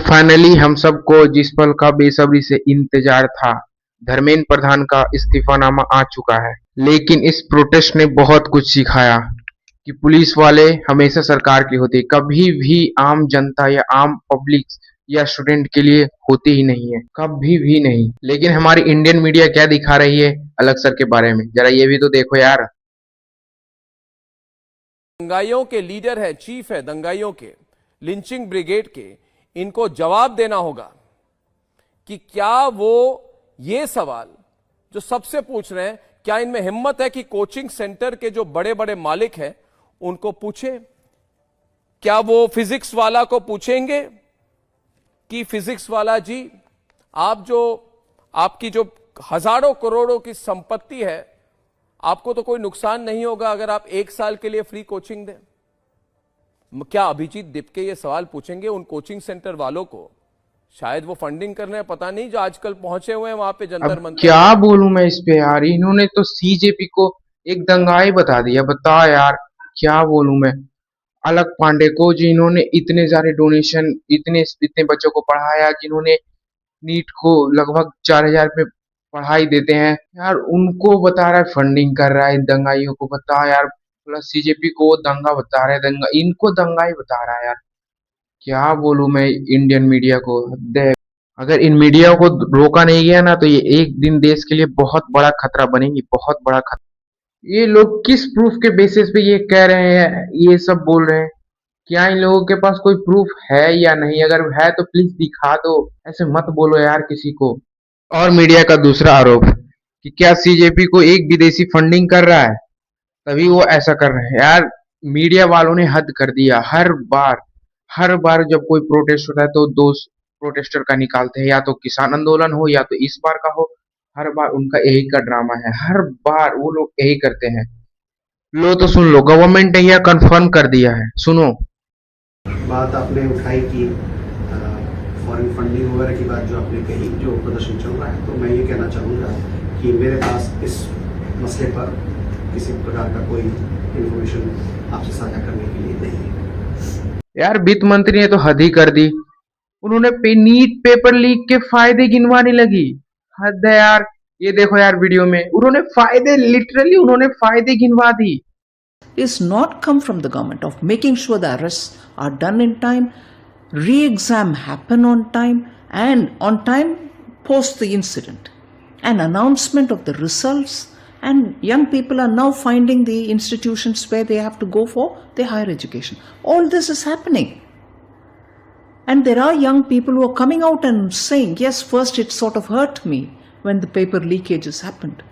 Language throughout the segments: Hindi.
फाइनली हम सबको जिस पल का बेसब्री से इंतजार था, धर्मेंद्र प्रधान का इस्तीफानामा आ चुका है। लेकिन इस प्रोटेस्ट ने बहुत कुछ सिखाया कि पुलिस वाले हमेशा सरकार के होते, कभी भी आम जनता या आम पब्लिक या स्टूडेंट के लिए होते ही नहीं है, कभी भी नहीं। लेकिन हमारी इंडियन मीडिया क्या दिखा रही है अलग सर के बारे में, जरा ये भी तो देखो यार। दंगाइयों के लीडर है, चीफ है दंगाइयों के, लिंचिंग ब्रिगेड के, इनको जवाब देना होगा कि क्या वो ये सवाल जो सबसे पूछ रहे हैं, क्या इनमें हिम्मत है कि कोचिंग सेंटर के जो बड़े बड़े मालिक हैं उनको पूछे? क्या वो फिजिक्स वाला को पूछेंगे कि फिजिक्स वाला जी, आपकी जो हजारों करोड़ों की संपत्ति है, आपको तो कोई नुकसान नहीं होगा अगर आप 1 साल के लिए फ्री कोचिंग दें? क्या अभिजीत दिपके ये सवाल पूछेंगे उन कोचिंग सेंटर वालों को? शायद वो फंडिंग कर रहे हैं, पता नहीं, जो आजकल पहुंचे हुए हैं वहां पे जंतर मंतर। क्या बोलूं मैं इस पे यार, इन्होंने तो सीजेपी को एक दंगाई बता दिया। बता यार, क्या बोलूं मैं। अलक पांडे को, जिन्होंने इतने सारे डोनेशन, इतने इतने बच्चों को पढ़ाया, जिन्होंने नीट को लगभग 4,000 पे पढ़ाई देते हैं यार, उनको बता रहा है फंडिंग कर रहा है दंगाइयों को। बता यार, प्लस सीजेपी को वो दंगा बता रहा है, दंगा इनको दंगाई बता रहा है यार। क्या बोलूं मैं इंडियन मीडिया को, हद है। अगर इन मीडिया को रोका नहीं गया ना, तो ये एक दिन देश के लिए बहुत बड़ा खतरा बनेगी, बहुत बड़ा खतरा। ये लोग किस प्रूफ के बेसिस पे ये कह रहे हैं, ये सब बोल रहे हैं? क्या इन लोगों के पास कोई प्रूफ है या नहीं? अगर है तो प्लीज दिखा दो, ऐसे मत बोलो यार किसी को। और मीडिया का दूसरा आरोप कि क्या सीजेपी को एक विदेशी फंडिंग कर रहा है, तभी वो ऐसा कर रहे हैं यार। मीडिया वालों ने हद कर दिया। हर बार जब कोई प्रोटेस्ट होता है तो दो प्रोटेस्टर का निकालते हैं, या तो किसान आंदोलन हो या तो इस बार का हो। हर बार उनका यही का ड्रामा है, हर बार वो लोग यही करते हैं। लो तो सुन लो, गवर्नमेंट ने यह कंफर्म कर दिया है, सुनो। बात आपने उठाई कि फॉरेन फंडिंग वगैरह की बात जो आपने कही, जो प्रदर्शन चल रहा है, तो मैं ये कहना चाहूँगा कि मेरे पास इस मसले पर किसी प्रकार का कोई इंफॉर्मेशन आपसे साझा करने के लिए नहीं है। यार वित्त मंत्री ने तो हद ही कर दी। उन्होंने नीट पेपर लीक के फायदे गिनवाने लगी। हद है यार। ये देखो यार वीडियो में, उन्होंने फायदे, लिटरली उन्होंने फायदे गिनवा दी। Is not come from the government of making sure the arrests are done in time, re-exam happen on time, and on time post the incident, an announcement of the results, and young people are now finding the institutions where they have to go for their higher education. All this is happening. And there are young people who are coming out and saying, yes, first it sort of hurt me when the paper leakages happened.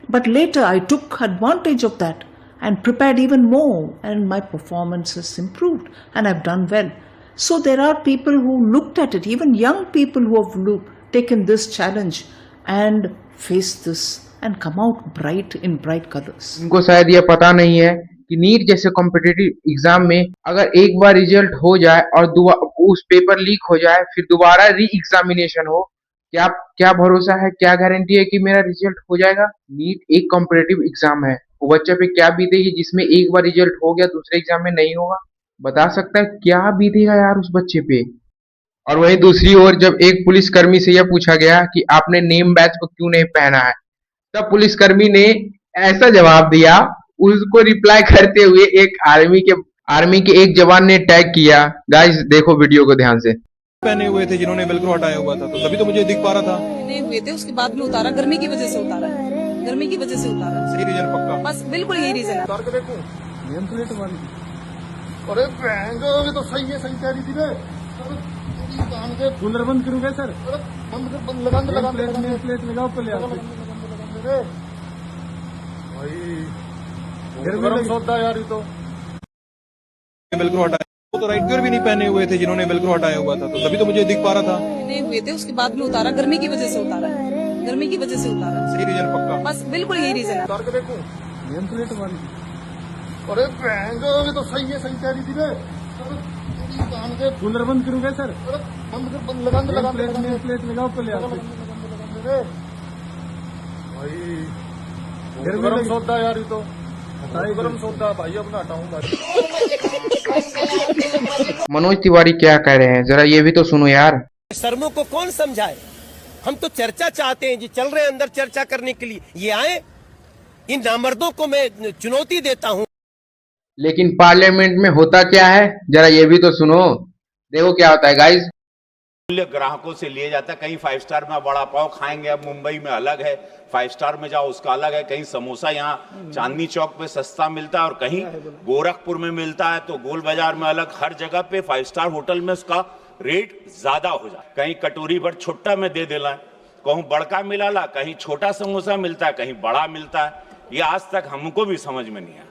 But later I took advantage of that and prepared even more, and my performance has improved and I've done well. So there are people who looked at it, even young people who have taken this challenge and faced this and come out bright in bright colors. इनको शायद ये पता नहीं है कि नीट जैसे कॉम्पिटिटिव एग्जाम में अगर एक बार रिजल्ट हो जाए और उस पेपर लीक हो जाए, फिर दोबारा री एग्जामिनेशन हो, क्या भरोसा है, क्या गारंटी है कि मेरा रिजल्ट हो जाएगा? नीट एक कॉम्पिटिटिव एग्जाम है, वो बच्चे पे क्या बीतेगी जिसमें एक बार रिजल्ट हो गया, दूसरे एग्जाम में नहीं होगा? बता सकता है क्या बीतेगा यार उस बच्चे पे? और वहीं दूसरी ओर जब एक पुलिसकर्मी से यह पूछा गया कि आपने नेम बैच को क्यों नहीं पहना है, तब पुलिसकर्मी ने ऐसा जवाब दिया, उसको रिप्लाई करते हुए एक आर्मी के एक जवान ने टैग किया। गाइस देखो वीडियो को ध्यान से। पहने हुए थे जिन्होंने वेलक्रो हटाया हुआ था, तो तभी तो मुझे दिख पा रहा था। नहीं हुए थे, उसके बाद भी उतारा, गर्मी की वजह से उतारा, गर्मी की वजह से उतारा। सही रीजन पक्का? बस बिल्कुल यही रीजन है। नेम प्लेट वाली। अरे ये तो सही है, सही कह रही थी रे। कूलर बंद करूँ क्या सर? बंद लगा नेम प्लेट लगाओ पहले गरम सौदा यार। ये तो वेलक्रो हटाया, वो तो राइट गियर भी नहीं पहने हुए थे जिन्होंने वेलक्रो हटाया हुआ था, तो तभी तो मुझे दिख पा रहा था। नहीं हुए थे, उसके बाद भी उतारा, गर्मी की वजह से उतारा, गर्मी की वजह से उतारा। सही रीजन पक्का? बस बिल्कुल यही रीजन है। नेम प्लेट वाली। अरे ये तो सही है, सही कह रही थी रे। कूलर बंद करूँ क्या सर? बंद लगा नेम प्लेट लगाओ पहले गरम सौदा यार। ये तो गरम सौदा भाई अपना हटाऊंगा। मनोज तिवारी क्या कह रहे हैं, जरा ये भी तो सुनो यार। शर्मों को कौन समझाए? हम तो चर्चा चाहते हैं जी, चल रहे हैं अंदर चर्चा करने के लिए, ये आए। इन नामर्दों को मैं चुनौती देता हूं। लेकिन पार्लियामेंट में होता क्या है, जरा ये भी तो सुनो। देखो क्या होता है गाइस। मूल्य ग्राहकों से लिए जाता है। कहीं 5 स्टार में बड़ा पाव खाएंगे, अब मुंबई में अलग है, 5 स्टार में जाओ उसका अलग है। कहीं समोसा यहाँ चांदनी चौक पे सस्ता मिलता है और कहीं गोरखपुर में मिलता है, तो गोल बाजार में अलग। हर जगह पे 5 स्टार होटल में उसका रेट ज्यादा हो जाए। कहीं कटोरी भर छुट्टा में दे देला, कहूँ बड़का मिलाला, कहीं छोटा समोसा मिलता है, कहीं बड़ा मिलता है। ये आज तक हमको भी समझ में नहीं आया।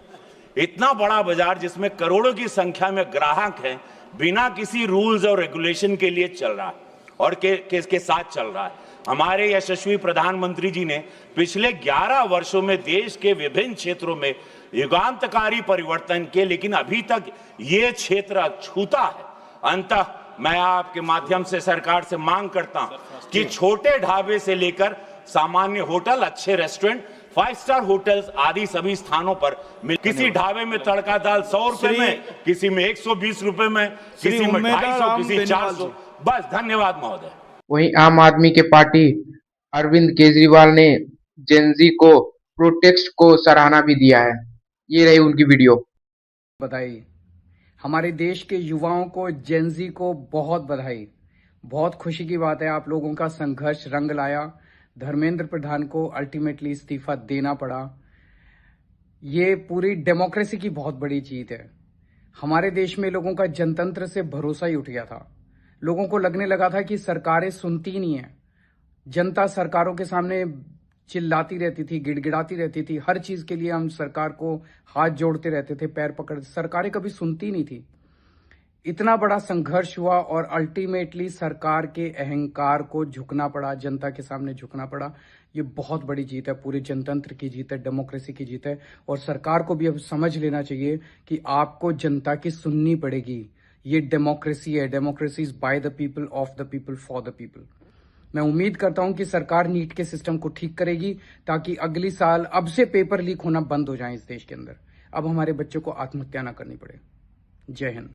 इतना बड़ा बाजार जिसमें करोड़ों की संख्या में ग्राहक हैं, बिना किसी रूल्स और रेगुलेशन के लिए चल रहा है और के साथ चल रहा है। हमारे यशस्वी प्रधानमंत्री जी ने पिछले 11 वर्षों में देश के विभिन्न क्षेत्रों में युगांतकारी परिवर्तन किए, लेकिन अभी तक ये क्षेत्र अछूता है। अंततः मैं आपके माध्यम से सरकार से मांग करता हूं कि छोटे ढाबे से लेकर सामान्य होटल, अच्छे रेस्टोरेंट, 5 स्टार होटल्स आदि सभी स्थानों पर किसी ढाबे में तड़का दाल 100 रुपए में, किसी में 120 रुपए में, किसी में 250, किसी 400। बस, धन्यवाद महोदय। वहीं आम आदमी के पार्टी अरविंद केजरीवाल ने जेनजी को प्रोटेस्ट को सराहना भी दिया है। ये रही उनकी वीडियो। बधाई हमारे देश के युवाओं को, जेनजी को बहुत बधाई। बहुत खुशी की बात है, आप लोगों का संघर्ष रंग लाया। धर्मेंद्र प्रधान को अल्टीमेटली इस्तीफा देना पड़ा। ये पूरी डेमोक्रेसी की बहुत बड़ी जीत है। हमारे देश में लोगों का जनतंत्र से भरोसा ही उठ गया था। लोगों को लगने लगा था कि सरकारें सुनती नहीं है। जनता सरकारों के सामने चिल्लाती रहती थी, गिड़गिड़ाती रहती थी। हर चीज के लिए हम सरकार को हाथ जोड़ते रहते थे, पैर पकड़ते। सरकारें कभी सुनती नहीं थी। इतना बड़ा संघर्ष हुआ और अल्टीमेटली सरकार के अहंकार को झुकना पड़ा, जनता के सामने झुकना पड़ा। ये बहुत बड़ी जीत है, पूरे जनतंत्र की जीत है, डेमोक्रेसी की जीत है। और सरकार को भी अब समझ लेना चाहिए कि आपको जनता की सुननी पड़ेगी। ये डेमोक्रेसी है। Democracy is by the people, of the people, for the people. मैं उम्मीद करता हूं कि सरकार नीट के सिस्टम को ठीक करेगी ताकि अगली साल अब से पेपर लीक होना बंद हो जाए इस देश के अंदर। अब हमारे बच्चों को आत्महत्या ना करनी पड़े। जय हिंद।